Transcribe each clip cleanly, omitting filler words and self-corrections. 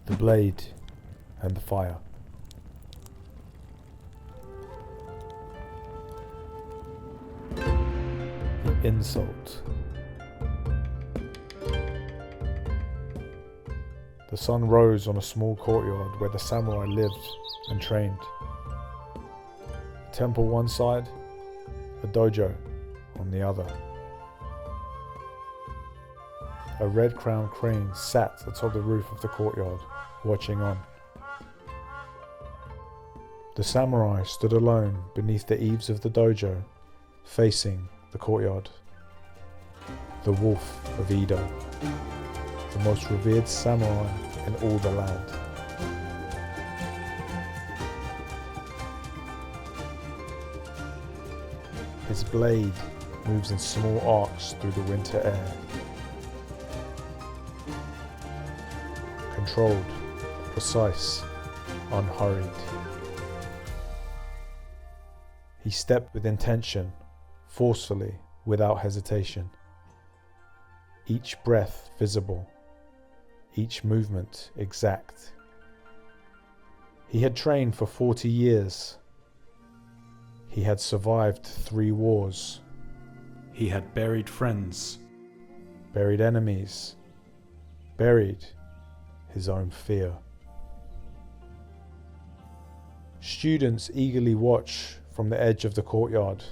the blade and the fire. The insult. The sun rose on a small courtyard where the samurai lived and trained. A temple one side, a dojo on the other. A red-crowned crane sat atop the roof of the courtyard, watching on. The samurai stood alone beneath the eaves of the dojo, facing the courtyard. The Wolf of Edo, the most revered samurai in all the land. His blade moves in small arcs through the winter air. Controlled, precise, unhurried. He stepped with intention, forcefully, without hesitation. Each breath visible, each movement exact. He had trained for 40 years. He had survived 3 wars. He had buried friends, buried enemies, buried his own fear. Students eagerly watch from the edge of the courtyard.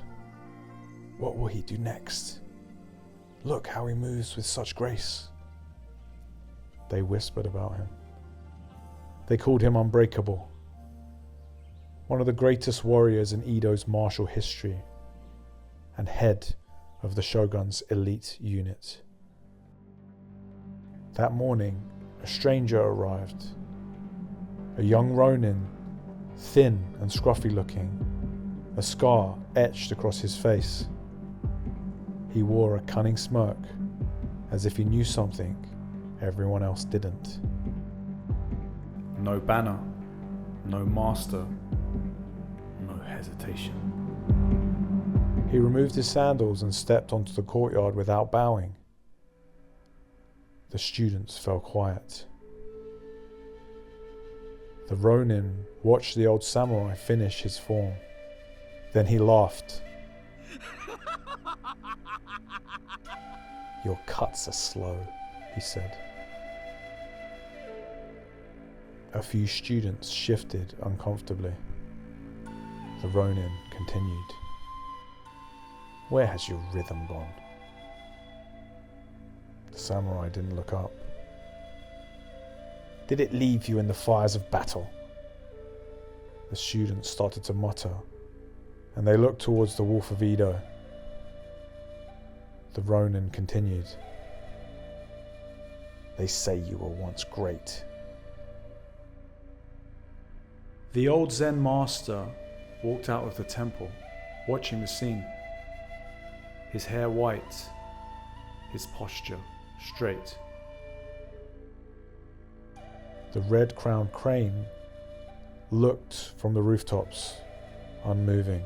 What will he do next? Look how he moves with such grace. They whispered about him. They called him unbreakable. One of the greatest warriors in Edo's martial history, and head of the shogun's elite unit. That morning, a stranger arrived. A young ronin, thin and scruffy looking, a scar etched across his face. He wore a cunning smirk, as if he knew something everyone else didn't. No banner, no master, no hesitation. He removed his sandals and stepped onto the courtyard without bowing. The students fell quiet. The ronin watched the old samurai finish his form. Then he laughed. "Your cuts are slow," he said. A few students shifted uncomfortably. The ronin continued. "Where has your rhythm gone?" The samurai didn't look up. "Did it leave you in the fires of battle?" The students started to mutter, and they looked towards the Wolf of Edo. The ronin continued. "They say you were once great." The old Zen master walked out of the temple, watching the scene. His hair white, his posture straight. The red-crowned crane looked from the rooftops, unmoving.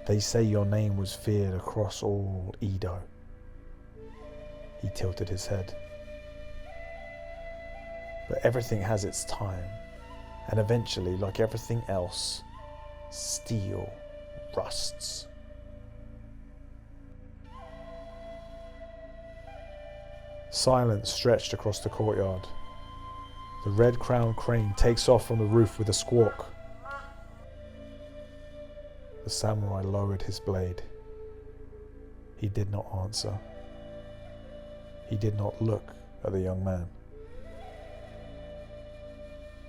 "They say your name was feared across all Edo." He tilted his head. "But everything has its time, and eventually, like everything else, steel rusts." Silence stretched across the courtyard. The red-crowned crane takes off from the roof with a squawk. The samurai lowered his blade. He did not answer. He did not look at the young man.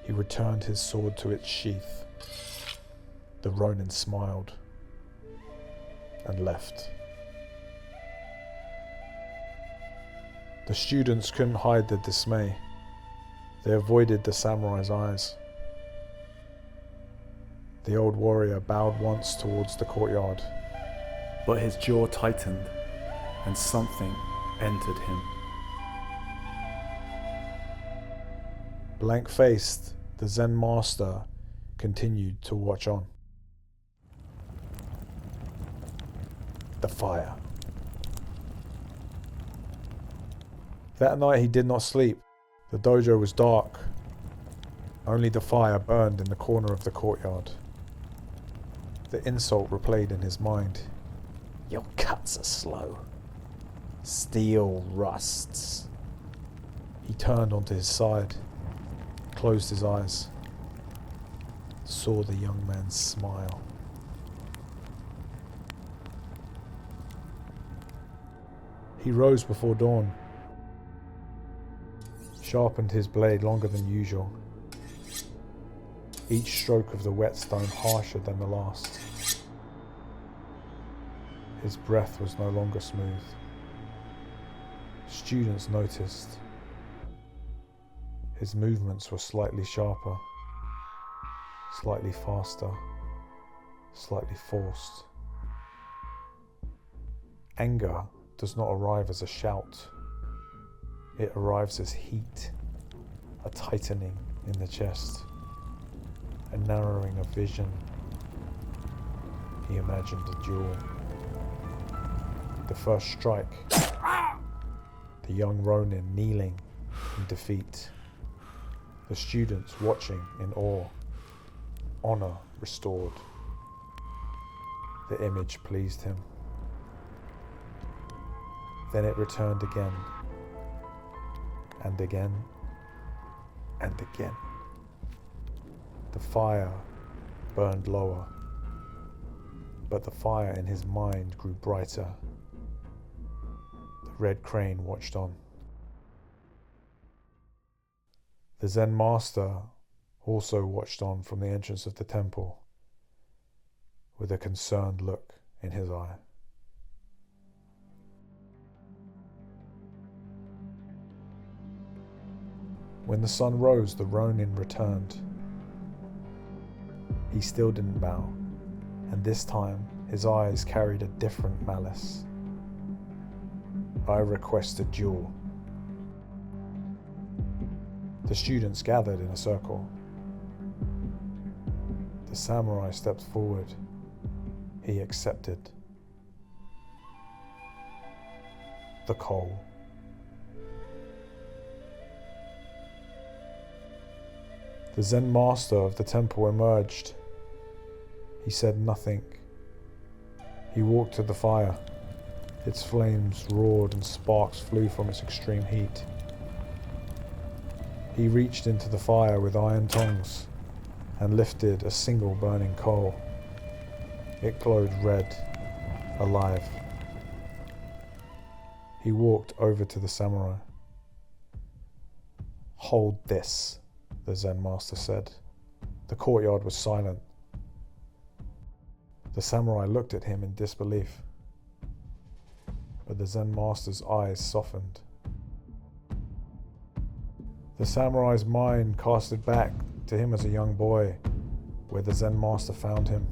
He returned his sword to its sheath. The ronin smiled and left. The students couldn't hide their dismay. They avoided the samurai's eyes. The old warrior bowed once towards the courtyard, but his jaw tightened and something entered him. Blank-faced, the Zen master continued to watch on. The fire. That night he did not sleep, The dojo was dark. Only the fire burned in the corner of the courtyard. The insult replayed in his mind. Your cuts are slow. Steel rusts. He turned onto his side, closed his eyes, saw the young man smile. He rose before dawn, sharpened his blade longer than usual, each stroke of the whetstone harsher than the last. His breath was no longer smooth. Students noticed. His movements were slightly sharper, slightly faster, slightly forced. Anger does not arrive as a shout. It arrives as heat, a tightening in the chest, a narrowing of vision. He imagined a duel. The first strike, the young Ronin kneeling in defeat, the students watching in awe, honor restored. The image pleased him. Then it returned again, and again, and again. The fire burned lower, but the fire in his mind grew brighter. The red crane watched on. The Zen master also watched on from the entrance of the temple, with a concerned look in his eye. When the sun rose, the Ronin returned. He still didn't bow, and this time his eyes carried a different malice. I request a duel. The students gathered in a circle. The samurai stepped forward. He accepted. The coal. The Zen master of the temple emerged. He said nothing. He walked to the fire. Its flames roared and sparks flew from its extreme heat. He reached into the fire with iron tongs and lifted a single burning coal. It glowed red, alive. He walked over to the samurai. "Hold this," the Zen master said. The courtyard was silent. The samurai looked at him in disbelief, but the Zen master's eyes softened. The samurai's mind casted back to him as a young boy, where the Zen master found him.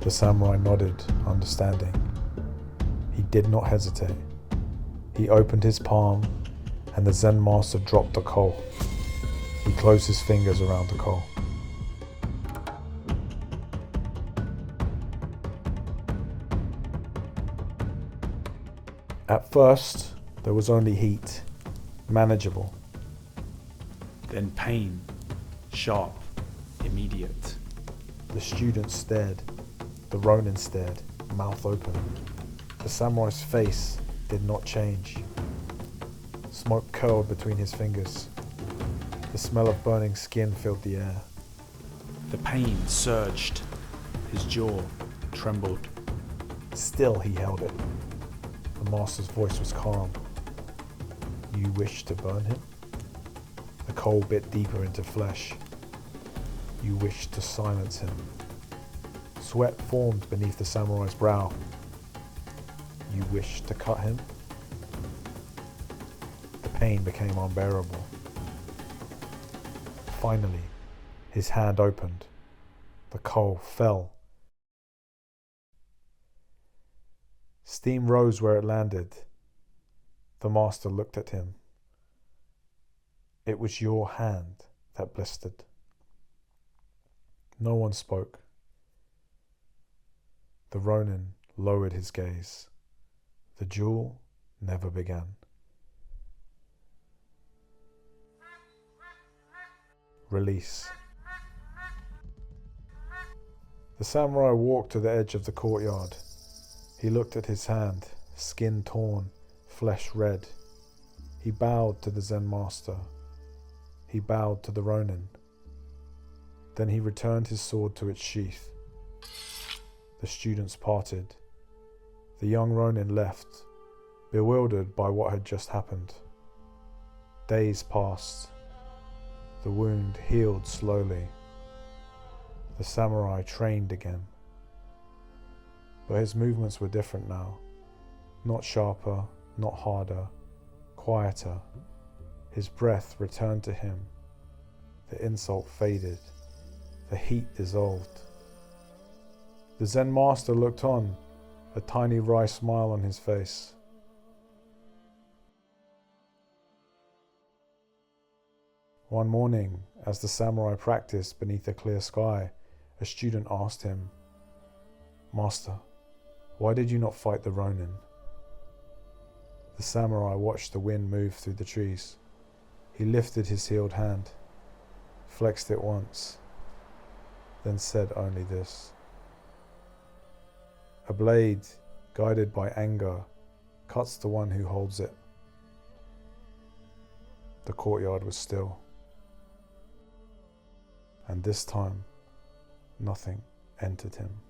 The samurai nodded, understanding. He did not hesitate. He opened his palm, and the Zen master dropped the coal. He closed his fingers around the coal. At first, there was only heat, manageable. Then pain, sharp, immediate. The student stared. The Ronin stared, mouth open. The samurai's face did not change. Smoke curled between his fingers. The smell of burning skin filled the air. The pain surged. His jaw trembled. Still he held it. The master's voice was calm. "You wish to burn him?" The coal bit deeper into flesh. "You wish to silence him?" Sweat formed beneath the samurai's brow. "You wish to cut him?" The pain became unbearable. Finally, his hand opened. The coal fell. Steam rose where it landed. The master looked at him. "It was your hand that blistered." No one spoke. The Ronin lowered his gaze. The duel never began. release. The samurai walked to the edge of the courtyard. He looked at his hand, skin torn, flesh red. He bowed to the Zen master. He bowed to the Ronin. Then he returned his sword to its sheath. The students parted. The young Ronin left, bewildered by what had just happened. Days passed. The wound healed slowly. The samurai trained again. But his movements were different now. Not sharper, not harder, quieter. His breath returned to him. The insult faded. The heat dissolved. The Zen master looked on, a tiny wry smile on his face. One morning, as the samurai practiced beneath a clear sky, a student asked him, "Master, why did you not fight the Ronin?" The samurai watched the wind move through the trees. He lifted his healed hand, flexed it once, then said only this: "A blade, guided by anger, cuts the one who holds it." The courtyard was still. And this time, nothing entered him.